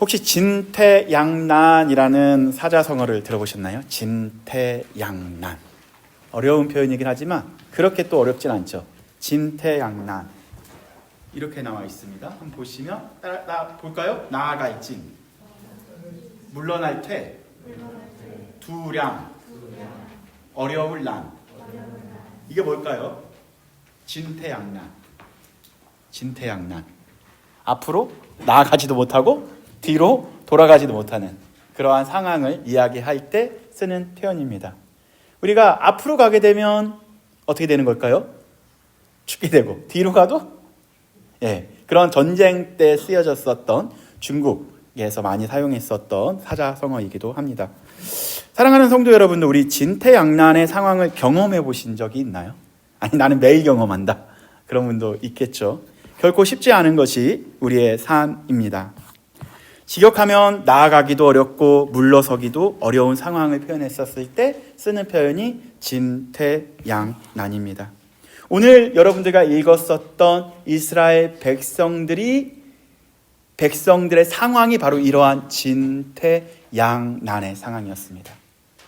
혹시 진퇴양난이라는 사자성어를 들어보셨나요? 진퇴양난. 어려운 표현이긴 하지만 그렇게 또 어렵진 않죠. 진퇴양난. 이렇게 나와 있습니다. 한번 보시면 볼까요? 나아갈 진, 물러날 퇴, 두량, 어려울 난. 이게 뭘까요? 진퇴양난. 진퇴양난. 앞으로 나아가지도 못하고 뒤로 돌아가지도 못하는 그러한 상황을 이야기할 때 쓰는 표현입니다. 우리가 앞으로 가게 되면 어떻게 되는 걸까요? 죽게 되고, 뒤로 가도 그런 전쟁 때 쓰여졌었던 중국에서 많이 사용했었던 사자성어이기도 합니다. 사랑하는 성도 여러분들, 우리 진퇴양난의 상황을 경험해 보신 적이 있나요? 아니, 나는 매일 경험한다, 그런 분도 있겠죠. 결코 쉽지 않은 것이 우리의 삶입니다. 직역하면 나아가기도 어렵고 물러서기도 어려운 상황을 표현했었을 때 쓰는 표현이 진퇴양난입니다. 오늘 여러분들과 읽었었던 이스라엘 백성들의 상황이 바로 이러한 진퇴양난의 상황이었습니다.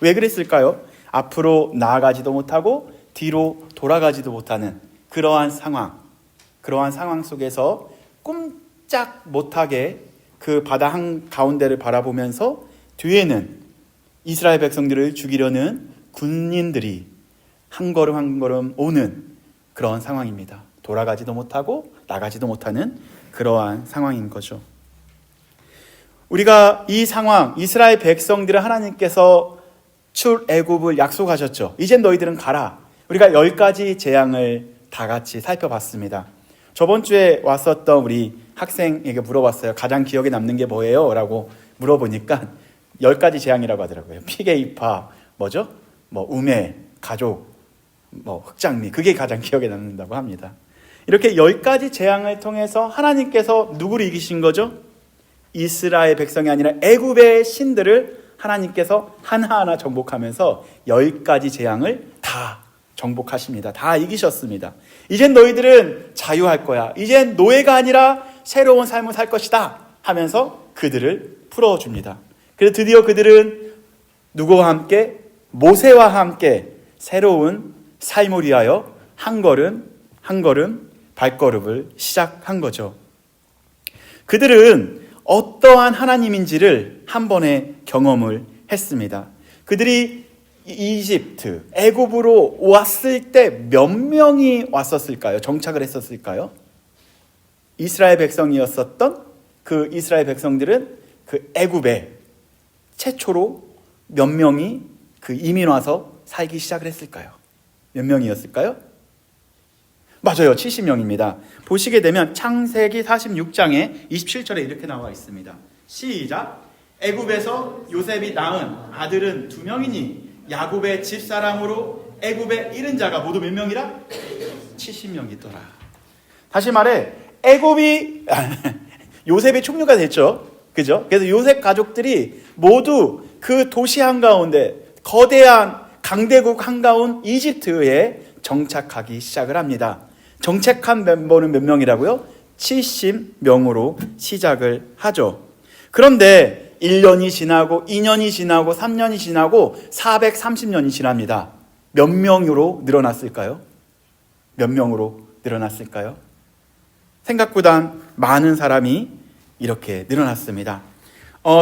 왜 그랬을까요? 앞으로 나아가지도 못하고 뒤로 돌아가지도 못하는 그러한 상황 속에서 꼼짝 못하게 그 바다 한가운데를 바라보면서 뒤에는 이스라엘 백성들을 죽이려는 군인들이 한 걸음 한 걸음 오는 그런 상황입니다. 돌아가지도 못하고 나가지도 못하는 그러한 상황인 거죠. 우리가 이 상황, 이스라엘 백성들은 하나님께서 출애굽을 약속하셨죠. 이젠 너희들은 가라. 우리가 10가지 재앙을 다 같이 살펴봤습니다. 저번 주에 왔었던 우리 학생에게 물어봤어요. 가장 기억에 남는 게 뭐예요? 라고 물어보니까 10가지 재앙이라고 하더라고요. 피게이파, 우매, 가족, 흑장미, 그게 가장 기억에 남는다고 합니다. 이렇게 10가지 재앙을 통해서 하나님께서 누구를 이기신 거죠? 이스라엘 백성이 아니라 애굽의 신들을 하나님께서 하나하나 정복하면서 10가지 재앙을 다 정복하십니다. 다 이기셨습니다. 이젠 너희들은 자유할 거야. 이젠 노예가 아니라 새로운 삶을 살 것이다 하면서 그들을 풀어줍니다. 그래서 드디어 그들은 누구와 함께? 모세와 함께 새로운 삶을 위하여 한 걸음 한 걸음 발걸음을 시작한 거죠. 그들은 어떠한 하나님인지를 한 번에 경험을 했습니다. 그들이 이집트, 애굽으로 왔을 때 몇 명이 왔었을까요? 정착을 했었을까요? 이스라엘 백성이었었던 그 이스라엘 백성들은 그 애굽에 최초로 몇 명이 그 이민 와서 살기 시작을 했을까요? 몇 명이었을까요? 맞아요. 70명입니다. 보시게 되면 창세기 46장에 27절에 이렇게 나와 있습니다. 시작. 애굽에서 요셉이 낳은 아들은 2명이니 야곱의 집사람으로 애굽에 이른 자가 모두 몇 명이라? 70명이더라. 다시 말해 애굽이 요셉의 총류가 됐죠. 그죠? 그래서 요셉 가족들이 모두 그 도시 한가운데 거대한 강대국 한가운 이집트에 정착하기 시작을 합니다. 정착한 멤버는 몇 명이라고요? 70명으로 시작을 하죠. 그런데 1년이 지나고 2년이 지나고 3년이 지나고 430년이 지납니다. 몇 명으로 늘어났을까요? 몇 명으로 늘어났을까요? 생각보다 많은 사람이 이렇게 늘어났습니다.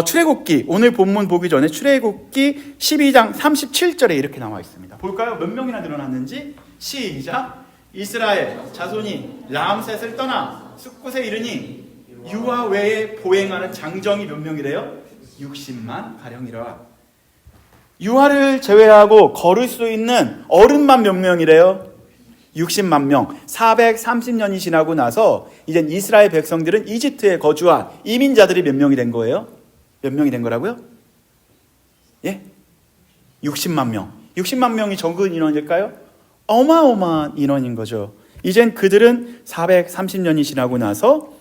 출애굽기, 오늘 본문 보기 전에 출애굽기 12장 37절에 이렇게 나와 있습니다. 볼까요? 몇 명이나 늘어났는지? 시작. 이스라엘 자손이 람셋을 떠나 숫곳에 이르니 유아 외에 보행하는 장정이 몇 명이래요? 60만 가량이라. 유아를 제외하고 걸을 수 있는 어른만 몇 명이래요? 60만 명. 430년이 지나고 나서 이제 이스라엘 백성들은 이집트에 거주한 이민자들이 몇 명이 된 거예요? 몇 명이 된 거라고요? 예? 60만 명. 60만 명이 적은 인원일까요? 어마어마한 인원인 거죠. 이젠 그들은 430년이 지나고 나서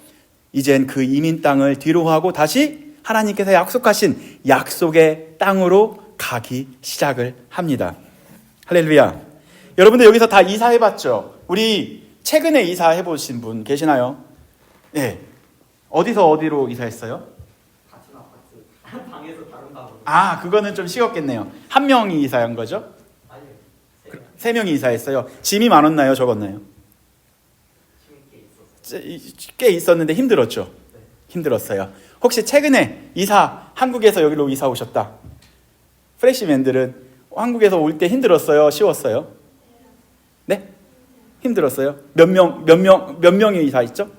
이젠 그 이민 땅을 뒤로 하고 다시 하나님께서 약속하신 약속의 땅으로 가기 시작을 합니다. 할렐루야. 여러분들 여기서 다 이사해봤죠? 우리 최근에 이사해보신 분 계시나요? 네. 어디서 어디로 이사했어요? 방에서 다른 방으로. 아, 그거는 좀 쉬웠겠네요. 한 명이 이사한 거죠? 아니요. 세 명이 이사했어요. 짐이 많았나요? 적었나요? 힘있게 있었어요. 꽤 있었는데 힘들었죠? 네. 힘들었어요. 혹시 최근에 한국에서 여기로 이사 오셨다. 프레시맨들은 한국에서 올 때 힘들었어요? 쉬웠어요? 네? 힘들었어요? 몇 명이 이사했죠?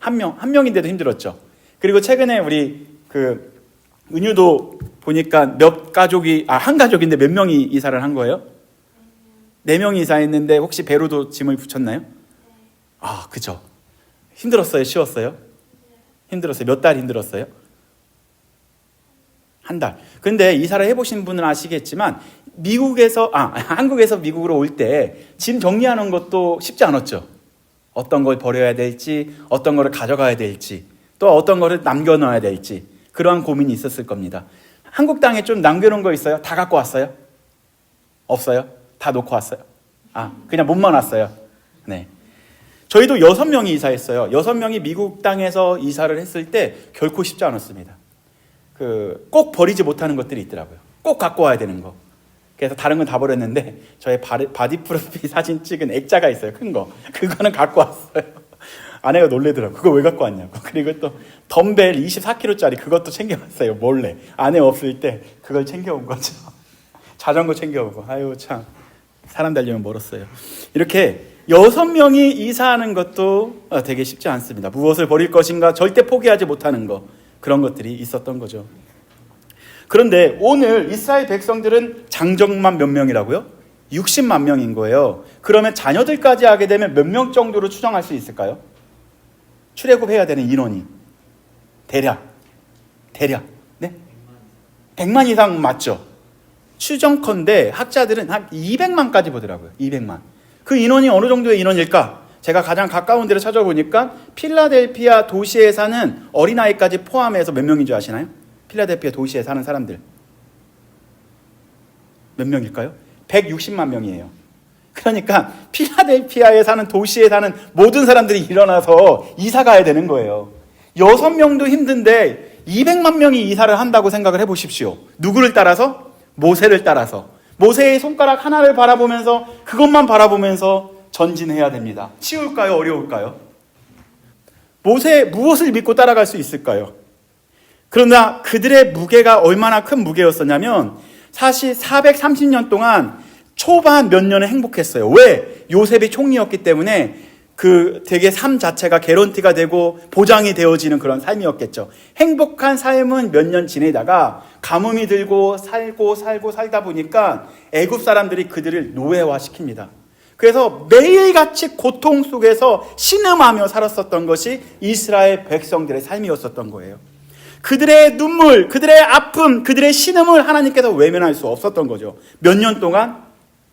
한 명인데도 힘들었죠. 그리고 최근에 우리 은유도 보니까 한 가족인데 몇 명이 이사를 한 거예요? 4명이 이사했는데 혹시 배로도 짐을 붙였나요? 아, 그죠. 힘들었어요? 쉬웠어요? 힘들었어요. 몇 달 힘들었어요? 한 달. 근데 이사를 해보신 분은 아시겠지만 한국에서 미국으로 올 때 짐 정리하는 것도 쉽지 않았죠. 어떤 걸 버려야 될지, 어떤 거를 가져가야 될지, 또 어떤 거를 남겨놔야 될지 그러한 고민이 있었을 겁니다. 한국 땅에 좀 남겨놓은 거 있어요? 다 갖고 왔어요? 없어요? 다 놓고 왔어요? 그냥 몸만 왔어요. 네. 저희도 6명이 이사했어요. 6명이 미국 땅에서 이사를 했을 때 결코 쉽지 않았습니다. 꼭 버리지 못하는 것들이 있더라고요. 꼭 갖고 와야 되는 거. 그래서 다른 건 다 버렸는데 저의 바디 프로필 사진 찍은 액자가 있어요. 큰 거. 그거는 갖고 왔어요. 아내가 놀래더라고요. 그거 왜 갖고 왔냐고. 그리고 또 덤벨 24kg짜리 그것도 챙겨왔어요. 몰래. 아내 없을 때 그걸 챙겨온 거죠. 자전거 챙겨오고. 아유 참. 사람 달려면 멀었어요. 이렇게 6명이 이사하는 것도 되게 쉽지 않습니다. 무엇을 버릴 것인가 절대 포기하지 못하는 거. 그런 것들이 있었던 거죠. 그런데 오늘 이스라엘 백성들은 장정만 몇 명이라고요? 60만 명인 거예요. 그러면 자녀들까지 하게 되면 몇 명 정도로 추정할 수 있을까요? 출애굽해야 되는 인원이 대략 네? 100만 이상 맞죠? 추정컨대 학자들은 한 200만까지 보더라고요. 200만. 그 인원이 어느 정도의 인원일까? 제가 가장 가까운 데를 찾아보니까 필라델피아 도시에 사는 어린아이까지 포함해서 몇 명인 줄 아시나요? 필라델피아 도시에 사는 사람들 몇 명일까요? 160만 명이에요. 그러니까 필라델피아에 사는 도시에 사는 모든 사람들이 일어나서 이사 가야 되는 거예요. 6명도 힘든데 200만 명이 이사를 한다고 생각을 해보십시오. 누구를 따라서? 모세를 따라서. 모세의 손가락 하나를 바라보면서 그것만 바라보면서 전진해야 됩니다. 쉬울까요? 어려울까요? 모세 무엇을 믿고 따라갈 수 있을까요? 그러나 그들의 무게가 얼마나 큰 무게였었냐면 사실 430년 동안 초반 몇 년은 행복했어요. 왜? 요셉이 총리였기 때문에 되게 삶 자체가 개런티가 되고 보장이 되어지는 그런 삶이었겠죠. 행복한 삶은 몇 년 지내다가 가뭄이 들고 살다 보니까 애굽 사람들이 그들을 노예화시킵니다. 그래서 매일같이 고통 속에서 신음하며 살았었던 것이 이스라엘 백성들의 삶이었었던 거예요. 그들의 눈물, 그들의 아픔, 그들의 신음을 하나님께서 외면할 수 없었던 거죠. 몇 년 동안?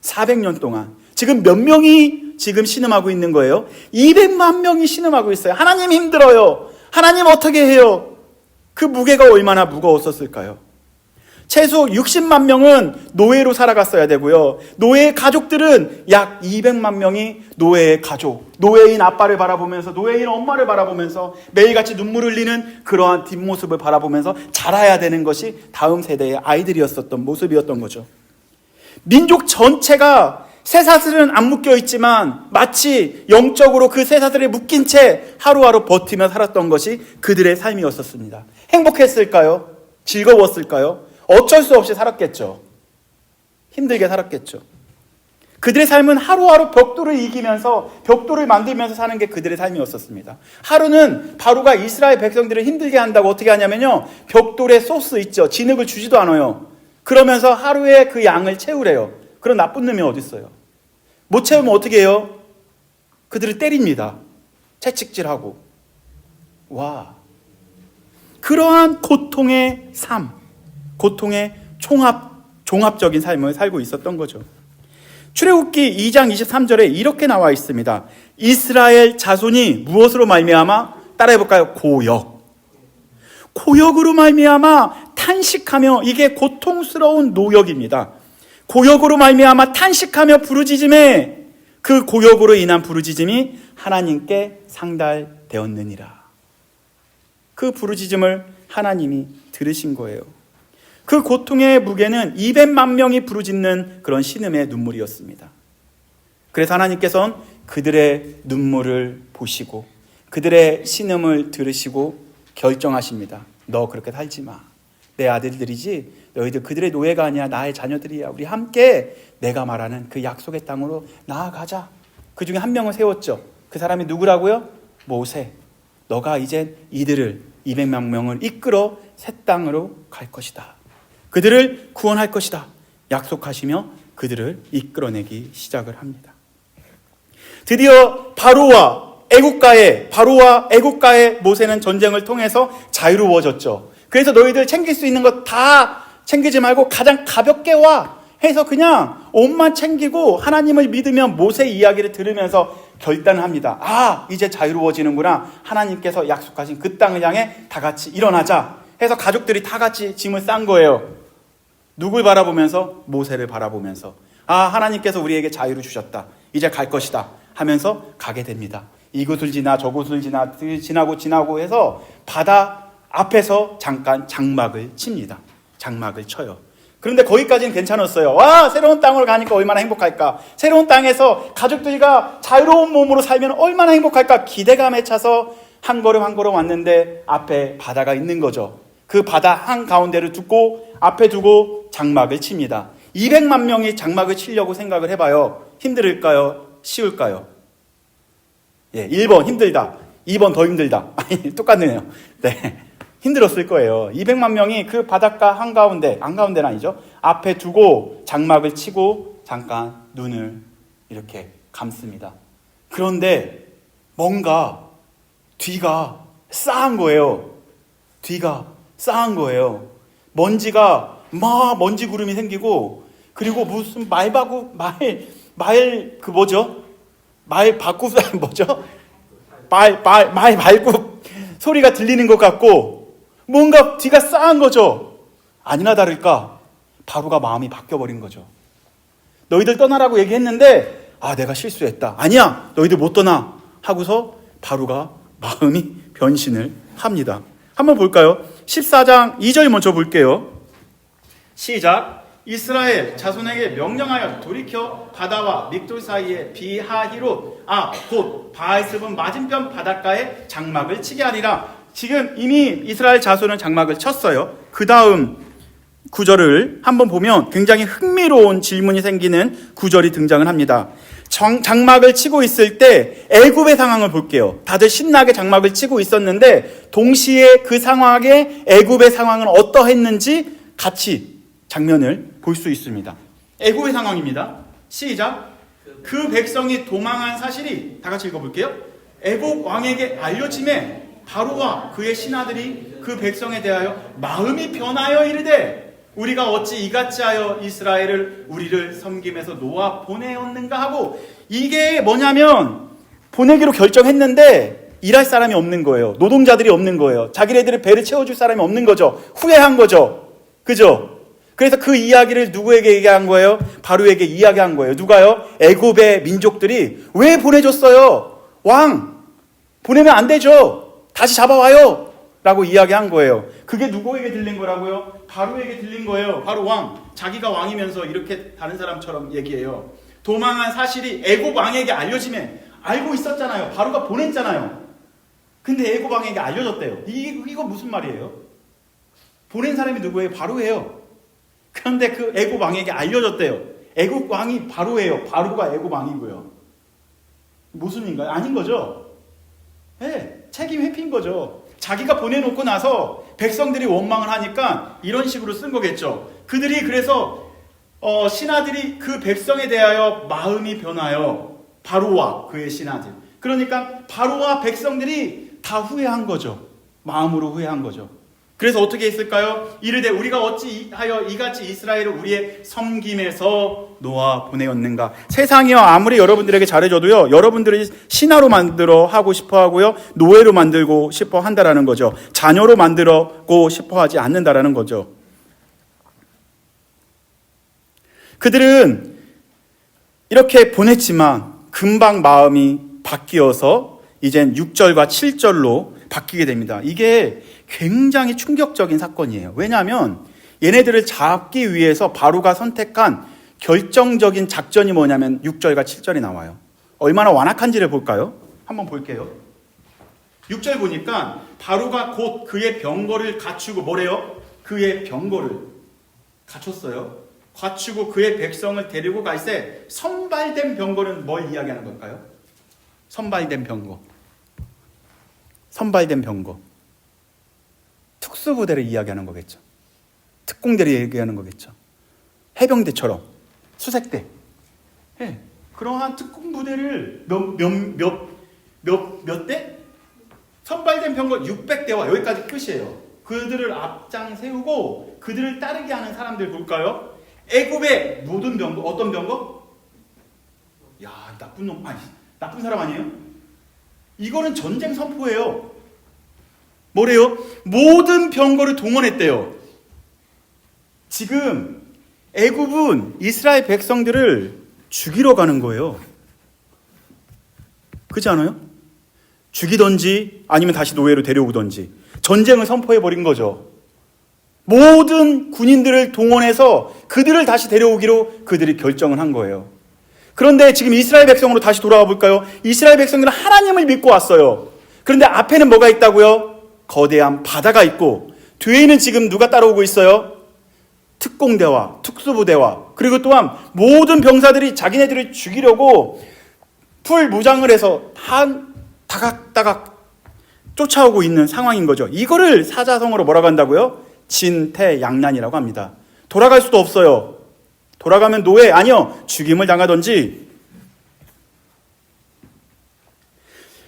400년 동안. 지금 몇 명이 지금 신음하고 있는 거예요? 200만 명이 신음하고 있어요. 하나님 힘들어요. 하나님 어떻게 해요? 그 무게가 얼마나 무거웠었을까요? 최소 60만 명은 노예로 살아갔어야 되고요. 노예의 가족들은 약 200만 명이 노예의 가족, 노예인 아빠를 바라보면서, 노예인 엄마를 바라보면서 매일같이 눈물 흘리는 그러한 뒷모습을 바라보면서 자라야 되는 것이 다음 세대의 아이들이었었던 모습이었던 거죠. 민족 전체가 쇠사슬은 안 묶여 있지만 마치 영적으로 그 쇠사슬에 묶인 채 하루하루 버티며 살았던 것이 그들의 삶이었었습니다. 행복했을까요? 즐거웠을까요? 어쩔 수 없이 살았겠죠. 힘들게 살았겠죠. 그들의 삶은 하루하루 벽돌을 이기면서 벽돌을 만들면서 사는 게 그들의 삶이었었습니다. 하루는 바로가 이스라엘 백성들을 힘들게 한다고 어떻게 하냐면요, 벽돌에 소스 있죠. 진흙을 주지도 않아요. 그러면서 하루에 그 양을 채우래요. 그런 나쁜 놈이 어디 있어요? 못 채우면 어떻게 해요? 그들을 때립니다. 채찍질하고. 와, 그러한 고통의 삶, 고통의 종합적인 삶을 살고 있었던 거죠. 출애굽기 2장 23절에 이렇게 나와 있습니다. 이스라엘 자손이 무엇으로 말미암아? 따라해볼까요? 고역으로 말미암아 탄식하며, 이게 고통스러운 노역입니다. 고역으로 말미암아 탄식하며 부르짖음에 그 고역으로 인한 부르짖음이 하나님께 상달되었느니라. 그 부르짖음을 하나님이 들으신 거예요. 그 고통의 무게는 200만 명이 부르짖는 그런 신음의 눈물이었습니다. 그래서 하나님께서는 그들의 눈물을 보시고 그들의 신음을 들으시고 결정하십니다. 너 그렇게 살지 마. 내 아들들이지 너희들 그들의 노예가 아니야. 나의 자녀들이야. 우리 함께 내가 말하는 그 약속의 땅으로 나아가자. 그 중에 한 명을 세웠죠. 그 사람이 누구라고요? 모세. 너가 이제 이들을 200만 명을 이끌어 새 땅으로 갈 것이다. 그들을 구원할 것이다. 약속하시며 그들을 이끌어내기 시작을 합니다. 드디어 바로와 애국가의 모세는 전쟁을 통해서 자유로워졌죠. 그래서 너희들 챙길 수 있는 것 다 챙기지 말고 가장 가볍게 와 해서 그냥 옷만 챙기고 하나님을 믿으면 모세 이야기를 들으면서 결단을 합니다. 아, 이제 자유로워지는구나. 하나님께서 약속하신 그 땅을 향해 다 같이 일어나자 해서 가족들이 다 같이 짐을 싼 거예요. 누굴 바라보면서? 모세를 바라보면서. 아, 하나님께서 우리에게 자유를 주셨다. 이제 갈 것이다 하면서 가게 됩니다. 이곳을 지나 저곳을 지나고 해서 바다 앞에서 잠깐 장막을 칩니다. 장막을 쳐요. 그런데 거기까지는 괜찮았어요. 와, 새로운 땅으로 가니까 얼마나 행복할까. 새로운 땅에서 가족들과 자유로운 몸으로 살면 얼마나 행복할까. 기대감에 차서 한 걸음 한 걸음 왔는데 앞에 바다가 있는 거죠. 그 바다 한가운데를 앞에 두고 장막을 칩니다. 200만 명이 장막을 치려고 생각을 해봐요. 힘들까요? 쉬울까요? 예, 1번 힘들다. 2번 더 힘들다. 똑같네요. 네. 힘들었을 거예요. 200만 명이 그 바닷가 한가운데는 아니죠. 앞에 두고 장막을 치고 잠깐 눈을 이렇게 감습니다. 그런데 뭔가 뒤가 싸한 거예요. 먼지가 먼지 구름이 생기고 그리고 무슨 말 발굽 소리가 들리는 것 같고 뭔가 뒤가 싸한 거죠. 아니나 다를까 바로가 마음이 바뀌어버린 거죠. 너희들 떠나라고 얘기했는데 내가 실수했다. 아니야, 너희들 못 떠나 하고서 바로가 마음이 변신을 합니다. 한번 볼까요? 14장 2절 먼저 볼게요. 시작. 이스라엘 자손에게 명령하여 돌이켜 바다와 믹돌 사이에 비하히롯 곧 바알스분 맞은편 바닷가에 장막을 치게 하리라. 지금 이미 이스라엘 자손은 장막을 쳤어요. 그 다음 구절을 한번 보면 굉장히 흥미로운 질문이 생기는 구절이 등장을 합니다. 장막을 치고 있을 때 애굽의 상황을 볼게요. 다들 신나게 장막을 치고 있었는데 동시에 그 상황에 애굽의 상황은 어떠했는지 같이 장면을 볼 수 있습니다. 애굽의 상황입니다. 시작. 그 백성이 도망한 사실이 다 같이 읽어볼게요. 애굽 왕에게 알려짐에 바로와 그의 신하들이 그 백성에 대하여 마음이 변하여 이르되 우리가 어찌 이같이 하여 이스라엘을 우리를 섬김에서 놓아 보내었는가 하고, 이게 뭐냐면 보내기로 결정했는데 일할 사람이 없는 거예요. 노동자들이 없는 거예요. 자기네들의 배를 채워줄 사람이 없는 거죠. 후회한 거죠. 그죠? 그래서 그 이야기를 누구에게 얘기한 거예요? 바로에게 이야기한 거예요. 누가요? 애굽의 민족들이 왜 보내줬어요? 왕 보내면 안 되죠. 다시 잡아와요 라고 이야기한 거예요. 그게 누구에게 들린 거라고요? 바로에게 들린 거예요. 바로 왕, 자기가 왕이면서 이렇게 다른 사람처럼 얘기해요. 도망한 사실이 애굽 왕에게 알려지면, 알고 있었잖아요. 바로가 보냈잖아요. 근데 애굽 왕에게 알려졌대요. 이거 무슨 말이에요? 보낸 사람이 누구예요? 바로예요. 그런데 그 애굽 왕에게 알려졌대요. 애굽 왕이 바로예요. 바로가 애굽 왕이고요. 모순인가요? 아닌 거죠? 네, 책임 회피인 거죠. 자기가 보내놓고 나서 백성들이 원망을 하니까 이런 식으로 쓴 거겠죠. 그들이 그래서 신하들이 그 백성에 대하여 마음이 변하여, 바로와 그의 신하들, 그러니까 바로와 백성들이 다 후회한 거죠. 마음으로 후회한 거죠. 그래서 어떻게 했을까요? 이르되 우리가 어찌하여 이같이 이스라엘을 우리의 섬김에서 놓아 보내었는가. 세상이요 아무리 여러분들에게 잘해줘도요, 여러분들이 신하로 만들어 하고 싶어 하고요, 노예로 만들고 싶어 한다라는 거죠. 자녀로 만들고 싶어 하지 않는다라는 거죠. 그들은 이렇게 보냈지만 금방 마음이 바뀌어서 이젠 6절과 7절로 바뀌게 됩니다. 이게 굉장히 충격적인 사건이에요. 왜냐하면 얘네들을 잡기 위해서 바로가 선택한 결정적인 작전이 뭐냐면 6절과 7절이 나와요. 얼마나 완악한지를 볼까요? 한번 볼게요. 6절 보니까 바로가 곧 그의 병거를 갖추고 뭐래요? 그의 병거를 갖췄어요. 갖추고 그의 백성을 데리고 갈새 선발된 병거는 뭘 이야기하는 걸까요? 선발된 병거. 선발된 병거. 특수부대를 이야기하는 거겠죠. 특공대를 얘기하는 거겠죠. 해병대처럼 수색대. 네. 그러한 특공부대를 몇 대? 선발된 병거 600대와 여기까지 끝이에요. 그들을 앞장 세우고 그들을 따르게 하는 사람들 볼까요? 애굽의 모든 병거, 어떤 병거? 야, 나쁜 놈, 아니, 나쁜 사람 아니에요? 이거는 전쟁 선포예요. 뭐래요? 모든 병거를 동원했대요. 지금 애굽은 이스라엘 백성들을 죽이러 가는 거예요. 그렇지 않아요? 죽이던지 아니면 다시 노예로 데려오던지 전쟁을 선포해버린 거죠. 모든 군인들을 동원해서 그들을 다시 데려오기로 그들이 결정을 한 거예요. 그런데 지금 이스라엘 백성으로 다시 돌아가 볼까요? 이스라엘 백성들은 하나님을 믿고 왔어요. 그런데 앞에는 뭐가 있다고요? 거대한 바다가 있고 뒤에는 지금 누가 따라오고 있어요? 특공대와 특수부대와 그리고 또한 모든 병사들이 자기네들을 죽이려고 풀 무장을 해서 다각다각 쫓아오고 있는 상황인 거죠. 이거를 사자성어로 뭐라고 한다고요? 진퇴양난이라고 합니다. 돌아갈 수도 없어요. 돌아가면 노예, 아니요, 죽임을 당하든지.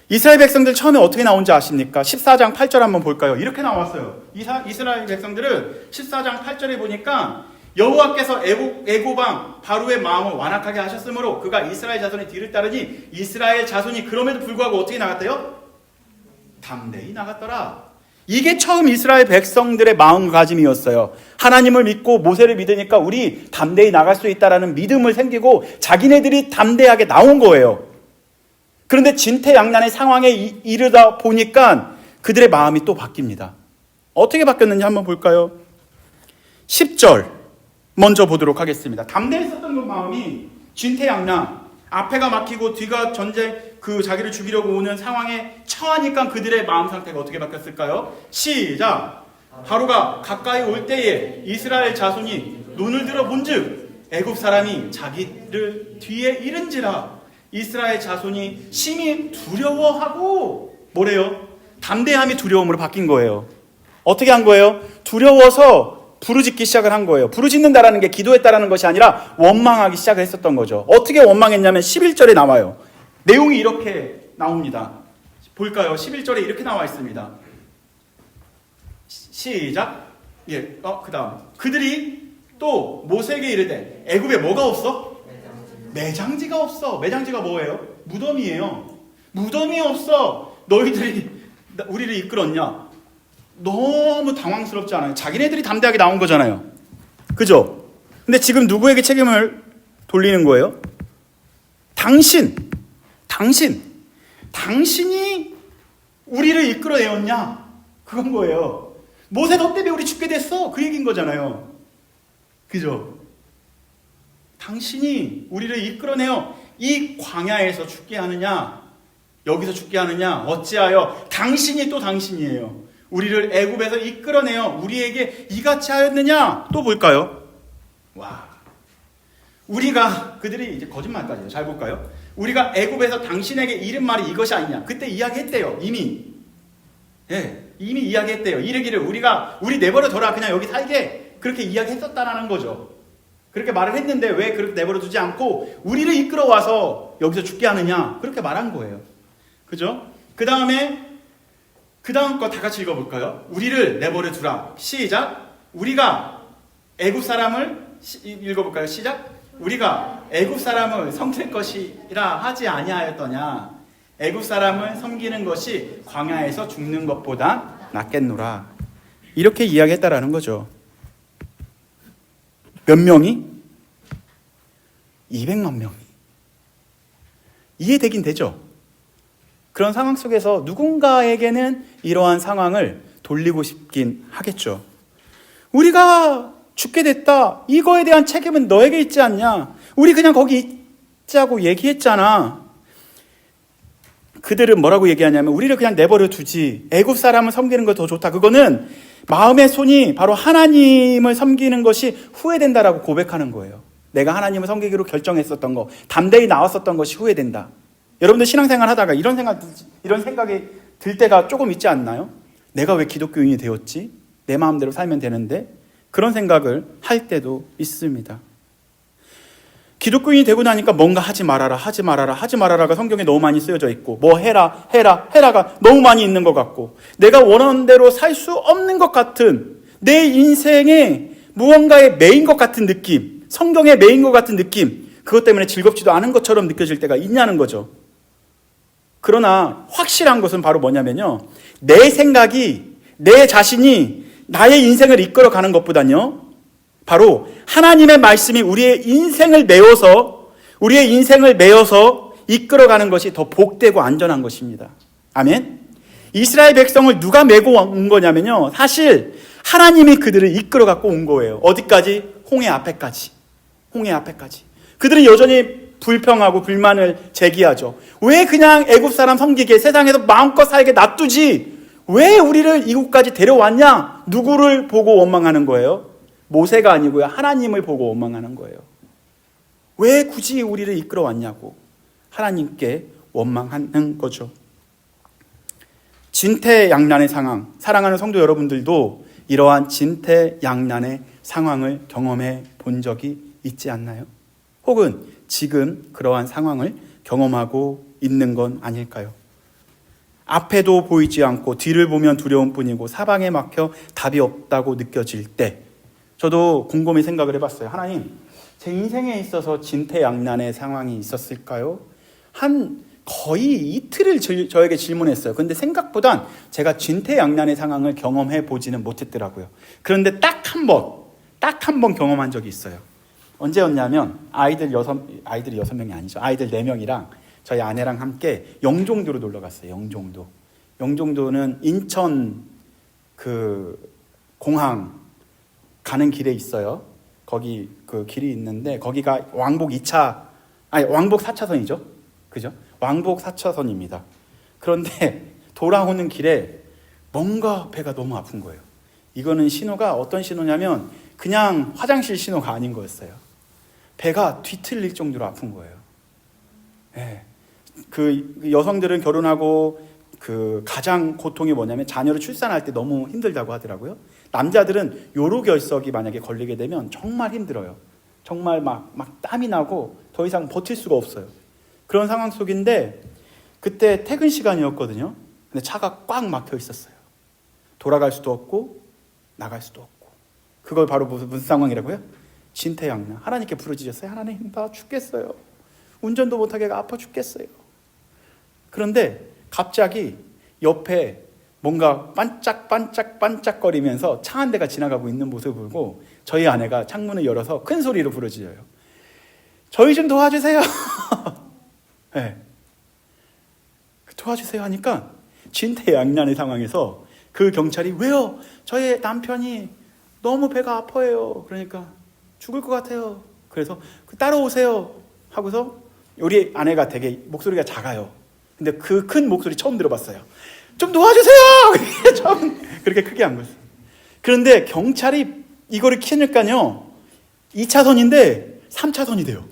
이스라엘 백성들 처음에 어떻게 나온지 아십니까? 14장 8절 한번 볼까요? 이렇게 나왔어요. 이스라엘 백성들은 14장 8절에 보니까 여호와께서 애고방 바로의 마음을 완악하게 하셨으므로 그가 이스라엘 자손의 뒤를 따르니 이스라엘 자손이 그럼에도 불구하고 어떻게 나갔대요? 담대히 나갔더라. 이게 처음 이스라엘 백성들의 마음가짐이었어요. 하나님을 믿고 모세를 믿으니까 우리 담대히 나갈 수 있다라는 믿음을 생기고 자기네들이 담대하게 나온 거예요. 그런데 진퇴양난의 상황에 이르다 보니까 그들의 마음이 또 바뀝니다. 어떻게 바뀌었는지 한번 볼까요? 10절 먼저 보도록 하겠습니다. 담대했었던 그 마음이 진퇴양난, 앞에가 막히고 뒤가 전쟁 자기를 죽이려고 오는 상황에 처하니까 그들의 마음 상태가 어떻게 바뀌었을까요? 시작! 바로가 가까이 올 때에 이스라엘 자손이 눈을 들어 본즉 애굽 사람이 자기를 뒤에 이른지라 이스라엘 자손이 심히 두려워하고 뭐래요? 담대함이 두려움으로 바뀐 거예요. 어떻게 한 거예요? 두려워서 부르짖기 시작을 한 거예요. 부르짖는다라는 게 기도했다라는 것이 아니라 원망하기 시작을 했었던 거죠. 어떻게 원망했냐면 11절에 나와요. 내용이 이렇게 나옵니다. 볼까요? 11절에 이렇게 나와 있습니다. 시작. 예. 그 다음. 그들이 또 모세에게 이르되 애굽에 뭐가 없어? 매장지가 없어. 매장지가 뭐예요? 무덤이에요. 무덤이 없어. 너희들이 우리를 이끌었냐? 너무 당황스럽지 않아요? 자기네들이 담대하게 나온 거잖아요. 그죠? 근데 지금 누구에게 책임을 돌리는 거예요? 당신이 우리를 이끌어내었냐? 그건 거예요. 모세 너 때문에 우리 죽게 됐어. 그 얘기인 거잖아요. 그죠? 당신이 우리를 이끌어내어 이 광야에서 죽게 하느냐? 여기서 죽게 하느냐? 어찌하여 당신이 또 당신이에요. 우리를 애굽에서 이끌어내어 우리에게 이같이 하였느냐? 또 볼까요? 와, 우리가 그들이 이제 거짓말까지요. 잘 볼까요? 우리가 애굽에서 당신에게 이른 말이 이것이 아니냐? 그때 이야기했대요. 이미 이야기했대요. 이르기를 우리 내버려 둬라. 그냥 여기 살게. 그렇게 이야기했었다라는 거죠. 그렇게 말을 했는데 왜 그렇게 내버려 두지 않고 우리를 이끌어 와서 여기서 죽게 하느냐? 그렇게 말한 거예요. 그죠? 그 다음 거 다 같이 읽어볼까요? 우리를 내버려 두라. 시작. 우리가 애굽 사람을 읽어볼까요? 시작. 우리가 애굽 사람을 섬길 것이라 하지 아니하였더냐? 애굽 사람을 섬기는 것이 광야에서 죽는 것보다 낫겠노라. 이렇게 이야기했다라는 거죠. 몇 명이? 200만 명이. 이해되긴 되죠? 그런 상황 속에서 누군가에게는 이러한 상황을 돌리고 싶긴 하겠죠. 우리가 죽게 됐다. 이거에 대한 책임은 너에게 있지 않냐? 우리 그냥 거기 있자고 얘기했잖아. 그들은 뭐라고 얘기하냐면 우리를 그냥 내버려 두지. 애굽 사람을 섬기는 거 더 좋다. 그거는 마음의 손이 바로 하나님을 섬기는 것이 후회된다라고 고백하는 거예요. 내가 하나님을 섬기기로 결정했었던 거, 담대히 나왔었던 것이 후회된다. 여러분들 신앙생활 하다가 이런 생각이 들 때가 조금 있지 않나요? 내가 왜 기독교인이 되었지? 내 마음대로 살면 되는데? 그런 생각을 할 때도 있습니다. 기독교인이 되고 나니까 뭔가 하지 말아라가 성경에 너무 많이 쓰여져 있고, 뭐 해라가 너무 많이 있는 것 같고, 내가 원하는 대로 살 수 없는 것 같은, 내 인생의 무언가에 매인 것 같은 느낌, 성경에 매인 것 같은 느낌, 그것 때문에 즐겁지도 않은 것처럼 느껴질 때가 있냐는 거죠. 그러나 확실한 것은 바로 뭐냐면요, 내 생각이, 내 자신이 나의 인생을 이끌어가는 것보다는요, 바로 하나님의 말씀이 우리의 인생을 메어서 이끌어가는 것이 더 복되고 안전한 것입니다. 아멘. 이스라엘 백성을 누가 메고 온 거냐면요, 사실 하나님이 그들을 이끌어갖고 온 거예요. 어디까지? 홍해 앞에까지. 그들은 여전히 불평하고 불만을 제기하죠. 왜 그냥 애굽 사람 섬기게, 세상에서 마음껏 살게 놔두지? 왜 우리를 이곳까지 데려왔냐? 누구를 보고 원망하는 거예요? 모세가 아니고요, 하나님을 보고 원망하는 거예요. 왜 굳이 우리를 이끌어 왔냐고 하나님께 원망하는 거죠. 진퇴양난의 상황, 사랑하는 성도 여러분들도 이러한 진퇴양난의 상황을 경험해 본 적이 있지 않나요? 혹은 지금 그러한 상황을 경험하고 있는 건 아닐까요? 앞에도 보이지 않고 뒤를 보면 두려움 뿐이고 사방에 막혀 답이 없다고 느껴질 때, 저도 곰곰이 생각을 해봤어요. 하나님, 제 인생에 있어서 진퇴양난의 상황이 있었을까요? 한 거의 이틀을 저에게 질문했어요. 그런데 생각보단 제가 진퇴양난의 상황을 경험해 보지는 못했더라고요. 그런데 딱 한 번 경험한 적이 있어요. 언제였냐면 아이들이 6명이 아니죠. 아이들 4명이랑 저희 아내랑 함께 영종도로 놀러 갔어요. 영종도는 인천 그 공항 가는 길에 있어요. 거기 그 길이 있는데 거기가 왕복 4차선이죠. 그죠? 왕복 4차선입니다. 그런데 돌아오는 길에 뭔가 배가 너무 아픈 거예요. 이거는 신호가 어떤 신호냐면 그냥 화장실 신호가 아닌 거였어요. 배가 뒤틀릴 정도로 아픈 거예요. 네. 그 여성들은 결혼하고 그 가장 고통이 뭐냐면 자녀를 출산할 때 너무 힘들다고 하더라고요. 남자들은 요로결석이 만약에 걸리게 되면 정말 힘들어요. 정말 막 땀이 나고 더 이상 버틸 수가 없어요. 그런 상황 속인데 그때 퇴근 시간이었거든요. 근데 차가 꽉 막혀 있었어요. 돌아갈 수도 없고 나갈 수도 없고. 그걸 바로 무슨 상황이라고요? 진퇴양난. 하나님께 부르짖었어요. 하나님, 나 죽겠어요. 운전도 못하게 아파 죽겠어요. 그런데 갑자기 옆에 뭔가 반짝거리면서 차 한 대가 지나가고 있는 모습을 보고 저희 아내가 창문을 열어서 큰 소리로 부르짖어요. 저희 좀 도와주세요. 네. 도와주세요 하니까 진퇴양난의 상황에서 그 경찰이 왜요? 저희 남편이 너무 배가 아파요. 그러니까 죽을 것 같아요. 그래서 따라오세요 하고서 우리 아내가 되게 목소리가 작아요. 근데 그 큰 목소리 처음 들어봤어요. 좀 도와주세요. 처음 그렇게 크게 한 거였어요. 그런데 경찰이 이거를 키니까요 2차선인데 3차선이 돼요.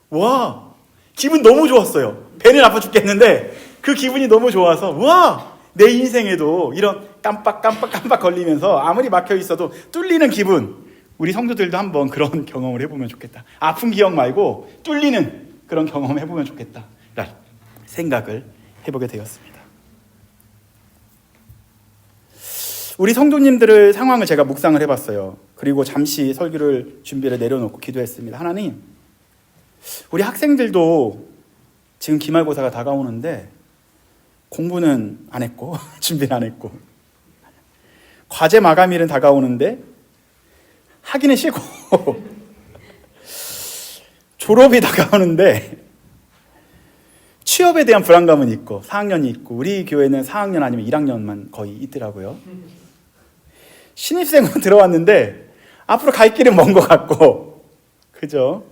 와, 기분 너무 좋았어요. 배는 아파 죽겠는데 그 기분이 너무 좋아서 와, 내 인생에도 이런 깜빡 걸리면서 아무리 막혀 있어도 뚫리는 기분, 우리 성도들도 한번 그런 경험을 해보면 좋겠다. 아픈 기억 말고 뚫리는 그런 경험을 해보면 좋겠다 라는 생각을 해보게 되었습니다. 우리 성도님들의 상황을 제가 묵상을 해봤어요. 그리고 잠시 설교를 준비를 내려놓고 기도했습니다. 하나님, 우리 학생들도 지금 기말고사가 다가오는데 공부는 안 했고 준비는 안 했고 과제 마감일은 다가오는데 하기는 싫고 취업에 대한 불안감은 있고 4학년이 있고 우리 교회는 4학년 아니면 1학년만 거의 있더라고요. 신입생으로 들어왔는데 앞으로 갈 길은 먼 것 같고 그죠?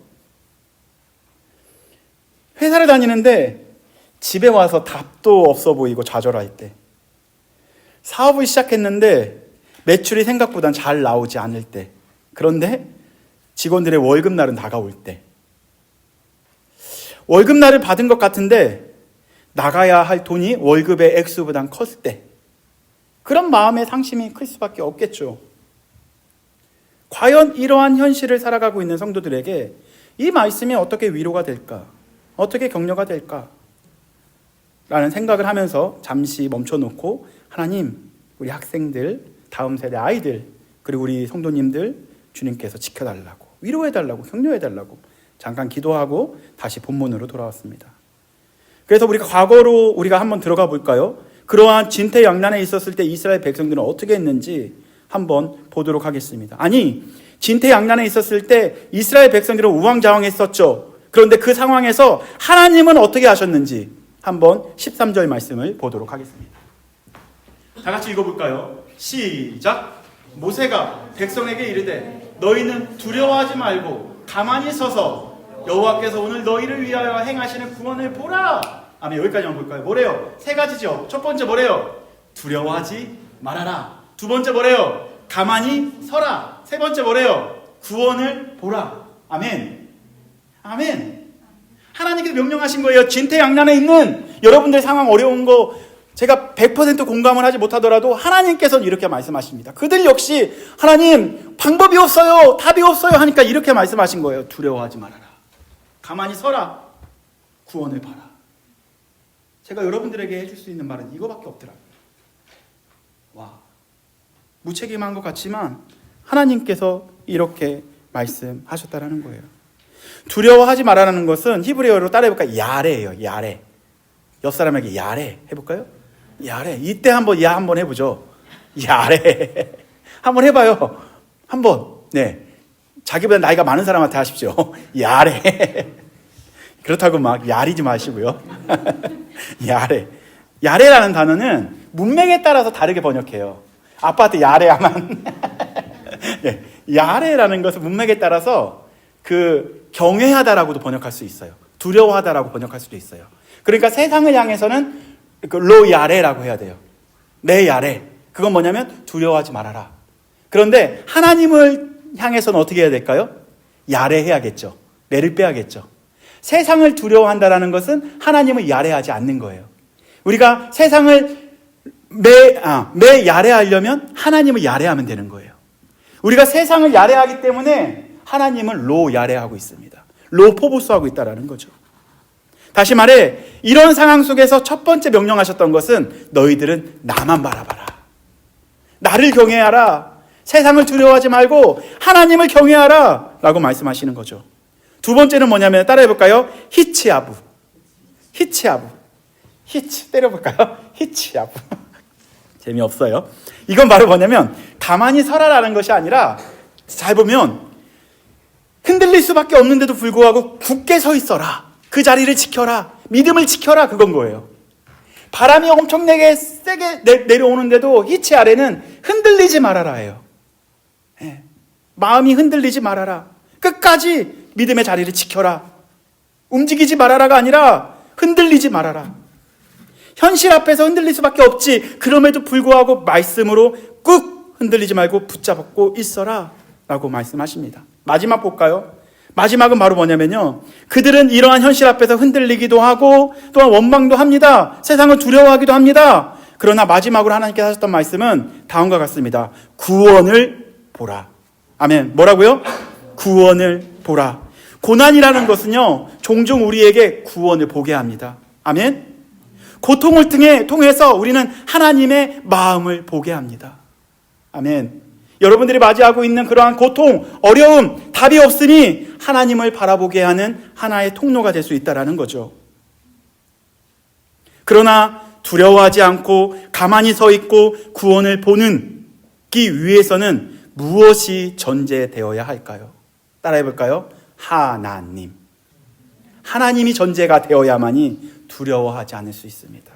회사를 다니는데 집에 와서 답도 없어 보이고 좌절할 때, 사업을 시작했는데 매출이 생각보단 잘 나오지 않을 때, 그런데 직원들의 월급날은 다가올 때, 월급날을 받은 것 같은데 나가야 할 돈이 월급의 액수보단 컸을 때, 그런 마음의 상심이 클 수밖에 없겠죠. 과연 이러한 현실을 살아가고 있는 성도들에게 이 말씀이 어떻게 위로가 될까? 어떻게 격려가 될까? 라는 생각을 하면서 잠시 멈춰놓고, 하나님, 우리 학생들, 다음 세대 아이들, 그리고 우리 성도님들 주님께서 지켜달라고, 위로해달라고, 격려해달라고 잠깐 기도하고 다시 본문으로 돌아왔습니다. 그래서 우리가 과거로 우리가 한번 들어가 볼까요? 그러한 진퇴양난에 있었을 때 이스라엘 백성들은 어떻게 했는지 한번 보도록 하겠습니다. 아니, 진퇴양난에 있었을 때 이스라엘 백성들은 우왕좌왕했었죠. 그런데 그 상황에서 하나님은 어떻게 하셨는지 한번 13절 말씀을 보도록 하겠습니다. 다 같이 읽어볼까요? 시작! 모세가 백성에게 이르되 너희는 두려워하지 말고 가만히 서서 여호와께서 오늘 너희를 위하여 행하시는 구원을 보라. 아멘. 여기까지만 볼까요? 뭐래요? 세 가지죠. 첫 번째 뭐래요? 두려워하지 말아라. 두 번째 뭐래요? 가만히 서라. 세 번째 뭐래요? 구원을 보라. 아멘. 아멘. 하나님께서 명령하신 거예요. 진퇴양난에 있는 여러분들 상황 어려운 거 제가 100% 공감을 하지 못하더라도 하나님께서는 이렇게 말씀하십니다. 그들 역시 하나님 방법이 없어요, 답이 없어요 하니까 이렇게 말씀하신 거예요. 두려워하지 말아라. 가만히 서라. 구원을 봐라. 제가 여러분들에게 해줄 수 있는 말은 이거밖에 없더라고요. 와, 무책임한 것 같지만 하나님께서 이렇게 말씀하셨다라는 거예요. 두려워하지 말라는 것은 히브리어로 따라해볼까요? 야레예요. 야레. 옆 사람에게 야레 해볼까요? 야레. 이때 한번 야 한번 해보죠. 야레. 한번 해봐요. 한번. 네. 자기보다 나이가 많은 사람한테 하십시오. 야레. 그렇다고 막 야리지 마시고요. 야레. 야레라는 단어는 문맥에 따라서 다르게 번역해요. 아빠한테 야레야만. 네. 야레라는 것은 문맥에 따라서 그 경외하다라고도 번역할 수 있어요. 두려워하다라고 번역할 수도 있어요. 그러니까 세상을 향해서는 그 로야레라고 해야 돼요. 내 야레. 그건 뭐냐면 두려워하지 말아라. 그런데 하나님을 향해서는 어떻게 해야 될까요? 야레 해야겠죠. 레를 빼야겠죠. 세상을 두려워한다라는 것은 하나님을 야레하지 않는 거예요. 우리가 세상을 매 야레하려면 하나님을 야레하면 되는 거예요. 우리가 세상을 야레하기 때문에 하나님을 로 야레하고 있습니다. 로 포보스하고 있다라는 거죠. 다시 말해 이런 상황 속에서 첫 번째 명령하셨던 것은 너희들은 나만 바라봐라. 나를 경외하라. 세상을 두려워하지 말고 하나님을 경외하라 라고 말씀하시는 거죠. 두 번째는 뭐냐면 따라해볼까요? 히치아부. 히치아부. 히치 때려볼까요? 히치아부. 재미없어요. 이건 바로 뭐냐면 가만히 서라라는 것이 아니라 잘 보면 흔들릴 수밖에 없는데도 불구하고 굳게 서 있어라. 그 자리를 지켜라. 믿음을 지켜라. 그건 거예요. 바람이 엄청나게 세게 내려오는데도 히치 아래는 흔들리지 말아라예요. 네. 마음이 흔들리지 말아라. 끝까지 믿음의 자리를 지켜라. 움직이지 말아라가 아니라 흔들리지 말아라. 현실 앞에서 흔들릴 수밖에 없지. 그럼에도 불구하고 말씀으로 꾹 흔들리지 말고 붙잡고 있어라 라고 말씀하십니다. 마지막 볼까요? 마지막은 바로 뭐냐면요. 그들은 이러한 현실 앞에서 흔들리기도 하고 또한 원망도 합니다. 세상을 두려워하기도 합니다. 그러나 마지막으로 하나님께서 하셨던 말씀은 다음과 같습니다. 구원을 보라. 아멘. 뭐라고요? 구원을 보라. 고난이라는 것은요. 종종 우리에게 구원을 보게 합니다. 아멘. 고통을 통해서 우리는 하나님의 마음을 보게 합니다. 아멘. 여러분들이 맞이하고 있는 그러한 고통, 어려움, 답이 없으니 하나님을 바라보게 하는 하나의 통로가 될 수 있다는 거죠. 그러나 두려워하지 않고 가만히 서 있고 구원을 보기 위해서는 무엇이 전제되어야 할까요? 따라해 볼까요? 하나님. 하나님이 전제가 되어야만이 두려워하지 않을 수 있습니다.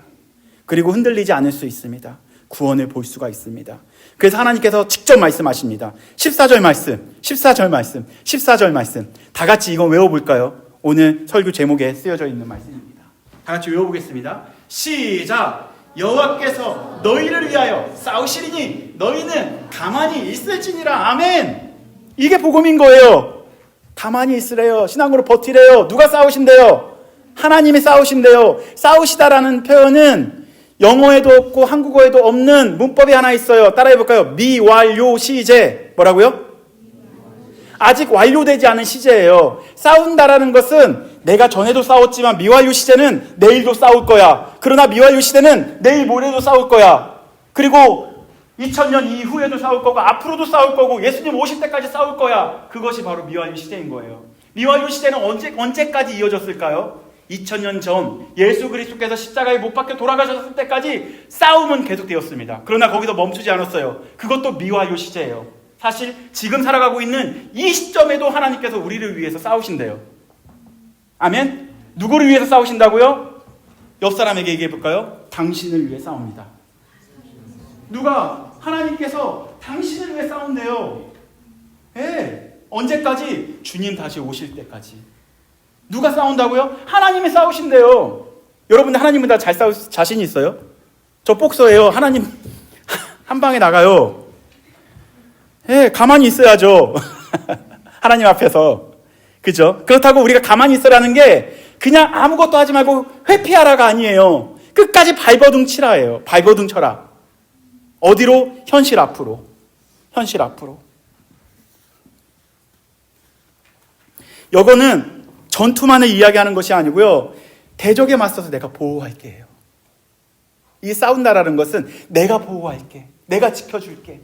그리고 흔들리지 않을 수 있습니다. 구원을 볼 수가 있습니다. 그래서 하나님께서 직접 말씀하십니다. 14절 말씀, 14절 말씀, 14절 말씀. 다 같이 이건 외워볼까요? 오늘 설교 제목에 쓰여져 있는 말씀입니다. 다 같이 외워보겠습니다. 시작! 여호와께서 너희를 위하여 싸우시리니 너희는 가만히 있을지니라. 아멘. 이게 복음인 거예요. 가만히 있으래요. 신앙으로 버티래요. 누가 싸우신대요? 하나님이 싸우신대요. 싸우시다라는 표현은 영어에도 없고 한국어에도 없는 문법이 하나 있어요. 따라해볼까요? 미완료 시제. 뭐라고요? 아직 완료되지 않은 시제예요. 싸운다라는 것은 내가 전에도 싸웠지만 미완료 시제는 내일도 싸울 거야. 그러나 미완료 시대는 내일 모레도 싸울 거야. 그리고 2000년 이후에도 싸울 거고 앞으로도 싸울 거고 예수님 오실 때까지 싸울 거야. 그것이 바로 미완료 시대인 거예요. 미완료 시대는 언제까지 이어졌을까요? 2000년 전 예수 그리스도께서 십자가에 못 박혀 돌아가셨을 때까지 싸움은 계속되었습니다. 그러나 거기서 멈추지 않았어요. 그것도 미완료 시제예요. 사실 지금 살아가고 있는 이 시점에도 하나님께서 우리를 위해서 싸우신대요. 아멘? 누구를 위해서 싸우신다고요? 옆 사람에게 얘기해 볼까요? 당신을 위해 싸웁니다. 누가? 하나님께서 당신을 위해 싸운대요. 예. 언제까지? 주님 다시 오실 때까지. 누가 싸운다고요? 하나님이 싸우신대요. 여러분들 하나님은 다 잘 싸울 자신 있어요? 저 복서예요. 하나님 한 방에 나가요. 예, 가만히 있어야죠. 하나님 앞에서. 그죠? 그렇다고 우리가 가만히 있으라는 게 그냥 아무것도 하지 말고 회피하라가 아니에요. 끝까지 발버둥 치라예요. 발버둥 쳐라. 어디로? 현실 앞으로. 현실 앞으로. 이거는 전투만을 이야기하는 것이 아니고요. 대적에 맞서서 내가 보호할게 해요. 이 싸운다라는 것은 내가 보호할게. 내가 지켜줄게.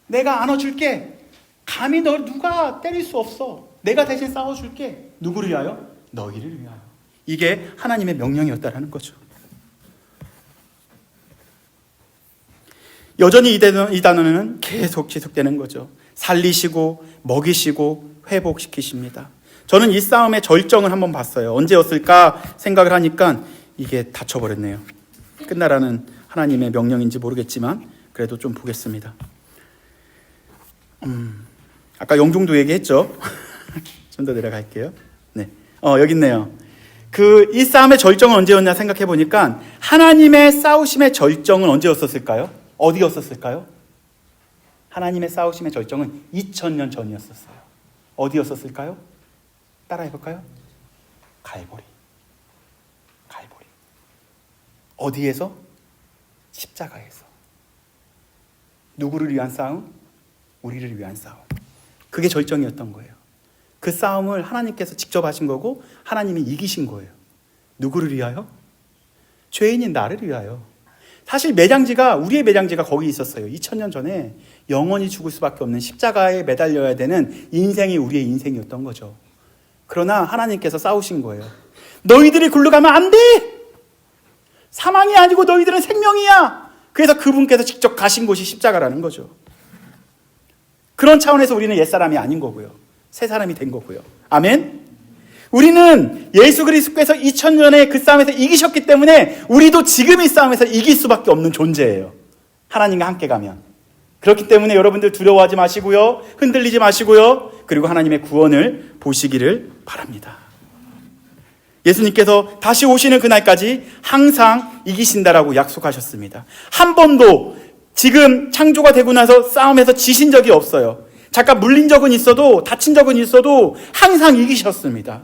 내가 안아줄게. 감히 너 누가 때릴 수 없어. 내가 대신 싸워줄게. 누구를 위하여? 너희를 위하여. 이게 하나님의 명령이었다라는 거죠. 여전히 이 단어는 계속 지속되는 거죠. 살리시고 먹이시고 회복시키십니다. 저는 이 싸움의 절정을 한번 봤어요. 언제였을까 생각을 하니까 이게 닫혀버렸네요. 끝나라는 하나님의 명령인지 모르겠지만 그래도 좀 보겠습니다. 아까 영종도 얘기했죠. 좀 더 내려갈게요. 네, 여기 있네요. 이 싸움의 절정은 언제였냐 생각해 보니까 하나님의 싸우심의 절정은 언제였었을까요? 어디였었을까요? 하나님의 싸우심의 절정은 2000년 전이었었어요. 어디였었을까요? 따라해 볼까요? 갈보리. 갈보리. 어디에서? 십자가에서. 누구를 위한 싸움? 우리를 위한 싸움. 그게 절정이었던 거예요. 그 싸움을 하나님께서 직접 하신 거고 하나님이 이기신 거예요. 누구를 위하여? 죄인인 나를 위하여. 사실 우리의 매장지가 거기 있었어요. 2000년 전에 영원히 죽을 수밖에 없는 십자가에 매달려야 되는 인생이 우리의 인생이었던 거죠. 그러나 하나님께서 싸우신 거예요. 너희들이 굴러가면 안 돼! 사망이 아니고 너희들은 생명이야! 그래서 그분께서 직접 가신 곳이 십자가라는 거죠. 그런 차원에서 우리는 옛사람이 아닌 거고요. 새 사람이 된 거고요. 아멘? 우리는 예수 그리스도께서 2000년에 그 싸움에서 이기셨기 때문에 우리도 지금 이 싸움에서 이길 수밖에 없는 존재예요. 하나님과 함께 가면. 그렇기 때문에 여러분들 두려워하지 마시고요. 흔들리지 마시고요. 그리고 하나님의 구원을 보시기를 바랍니다. 예수님께서 다시 오시는 그날까지 항상 이기신다라고 약속하셨습니다. 한 번도 지금 창조가 되고 나서 싸움에서 지신 적이 없어요. 잠깐 물린 적은 있어도 다친 적은 있어도 항상 이기셨습니다.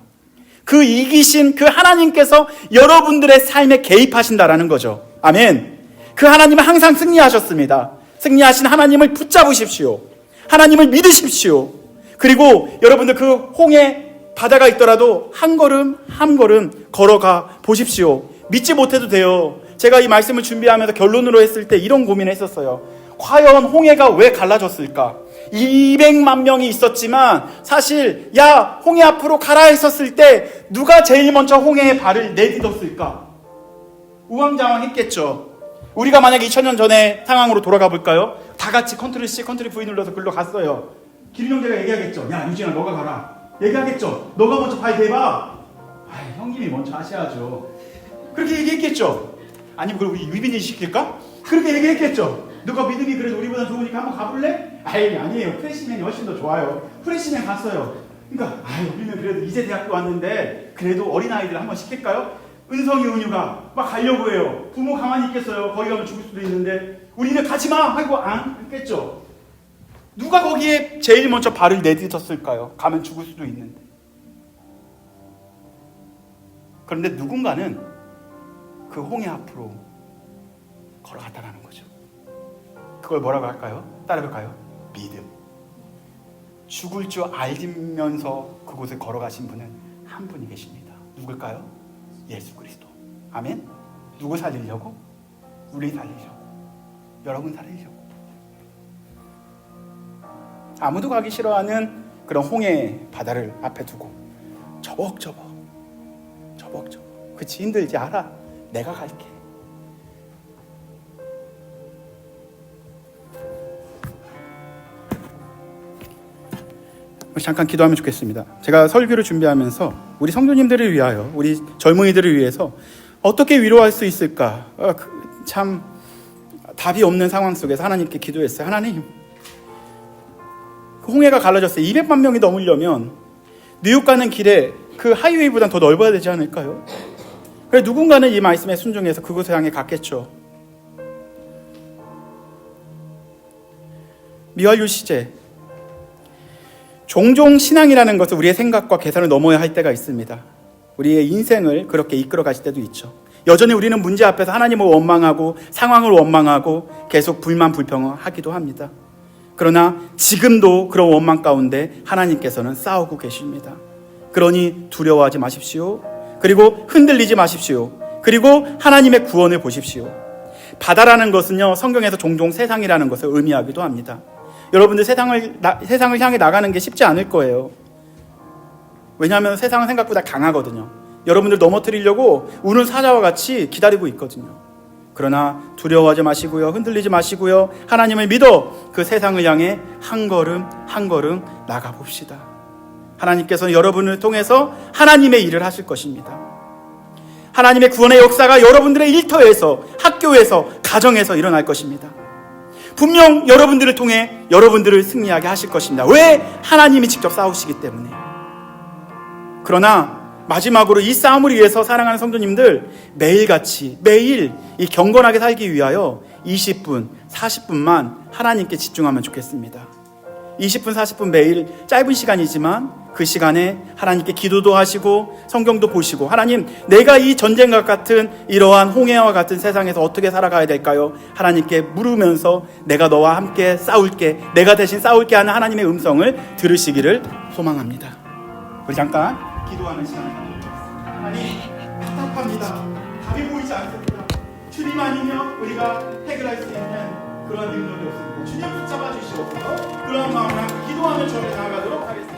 그 이기신 그 하나님께서 여러분들의 삶에 개입하신다라는 거죠. 아멘. 그 하나님은 항상 승리하셨습니다. 승리하신 하나님을 붙잡으십시오. 하나님을 믿으십시오. 그리고 여러분들 그 홍해 바다가 있더라도 한 걸음 한 걸음 걸어가 보십시오. 믿지 못해도 돼요. 제가 이 말씀을 준비하면서 결론으로 했을 때 이런 고민을 했었어요. 과연 홍해가 왜 갈라졌을까? 200만 명이 있었지만 사실 홍해 앞으로 가라 했었을 때 누가 제일 먼저 홍해에 발을 내딛었을까? 우왕좌왕했겠죠. 우리가 만약에 2000년 전에 상황으로 돌아가 볼까요? 다 같이 컨트롤 C, 컨트롤 V 눌러서 글로 갔어요. 기린 형제가 얘기하겠죠. 야 유진아 너가 가라. 얘기하겠죠. 너가 먼저 발 대봐. 형님이 먼저 하셔야죠. 그렇게 얘기했겠죠. 아니면 그럼 우리 유빈이 시킬까? 그렇게 얘기했겠죠. 누가 믿음이 그래도 우리보다 좋으니까 한번 가볼래? 아니에요. 프레시맨이 훨씬 더 좋아요. 프레시맨 갔어요. 그러니까 우리는 그래도 이제 대학교 왔는데 그래도 어린아이들 한번 시킬까요? 은성이 은유가 막 가려고 해요. 부모 가만히 있겠어요. 거기 가면 죽을 수도 있는데 우리는 가지마 하고 안 했겠죠. 누가 거기에 제일 먼저 발을 내딛었을까요? 가면 죽을 수도 있는데. 그런데 누군가는 그 홍해 앞으로 걸어갔다라는 거죠. 그걸 뭐라고 할까요? 따라해볼까요? 믿음. 죽을 줄 알면서 그곳을 걸어가신 분은 한 분이 계십니다. 누굴까요? 예수 그리스도. 아멘. 누구 살리려고? 우리 살리려고. 여러분 살리려고. 아무도 가기 싫어하는 그런 홍해 바다를 앞에 두고 저벅저벅 그치 힘들지 알아. 내가 갈게. 잠깐 기도하면 좋겠습니다. 제가 설교를 준비하면서 우리 성도님들을 위하여, 우리 젊은이들을 위해서 어떻게 위로할 수 있을까? 참 답이 없는 상황 속에서 하나님께 기도했어요. 하나님, 그 홍해가 갈라졌어요. 200만 명이 넘으려면 뉴욕 가는 길에 그 하이웨이보다 더 넓어야 되지 않을까요? 그래서 누군가는 이 말씀에 순종해서 그곳을 향해 갔겠죠. 미완료 시제. 종종 신앙이라는 것은 우리의 생각과 계산을 넘어야 할 때가 있습니다. 우리의 인생을 그렇게 이끌어 가실 때도 있죠. 여전히 우리는 문제 앞에서 하나님을 원망하고 상황을 원망하고 계속 불만 불평하기도 합니다. 그러나 지금도 그런 원망 가운데 하나님께서는 싸우고 계십니다. 그러니 두려워하지 마십시오. 그리고 흔들리지 마십시오. 그리고 하나님의 구원을 보십시오. 바다라는 것은요, 성경에서 종종 세상이라는 것을 의미하기도 합니다. 여러분들 세상을 향해 나가는 게 쉽지 않을 거예요. 왜냐하면 세상은 생각보다 강하거든요. 여러분들 넘어뜨리려고 우는 사자와 같이 기다리고 있거든요. 그러나 두려워하지 마시고요. 흔들리지 마시고요. 하나님을 믿어 그 세상을 향해 한 걸음 한 걸음 나가봅시다. 하나님께서는 여러분을 통해서 하나님의 일을 하실 것입니다. 하나님의 구원의 역사가 여러분들의 일터에서, 학교에서, 가정에서 일어날 것입니다. 분명 여러분들을 통해 여러분들을 승리하게 하실 것입니다. 왜? 하나님이 직접 싸우시기 때문에. 그러나 마지막으로 이 싸움을 위해서 사랑하는 성도님들, 매일같이 매일 이 경건하게 살기 위하여 20분, 40분만 하나님께 집중하면 좋겠습니다. 20분, 40분 매일 짧은 시간이지만 그 시간에 하나님께 기도도 하시고 성경도 보시고, 하나님, 내가 이 전쟁과 같은 이러한 홍해와 같은 세상에서 어떻게 살아가야 될까요? 하나님께 물으면서 내가 너와 함께 싸울게, 내가 대신 싸울게 하는 하나님의 음성을 들으시기를 소망합니다. 우리 잠깐 기도하는 시간을 가져보겠습니다. 하나님, 답답합니다. 답이 보이지 않습니다. 주님 아니면 우리가 해결할 수 있는 그런 능력이 없습니다. 주님 붙잡아 주시옵소서. 그런 마음으로 기도하는 저를 나아가도록 하겠습니다.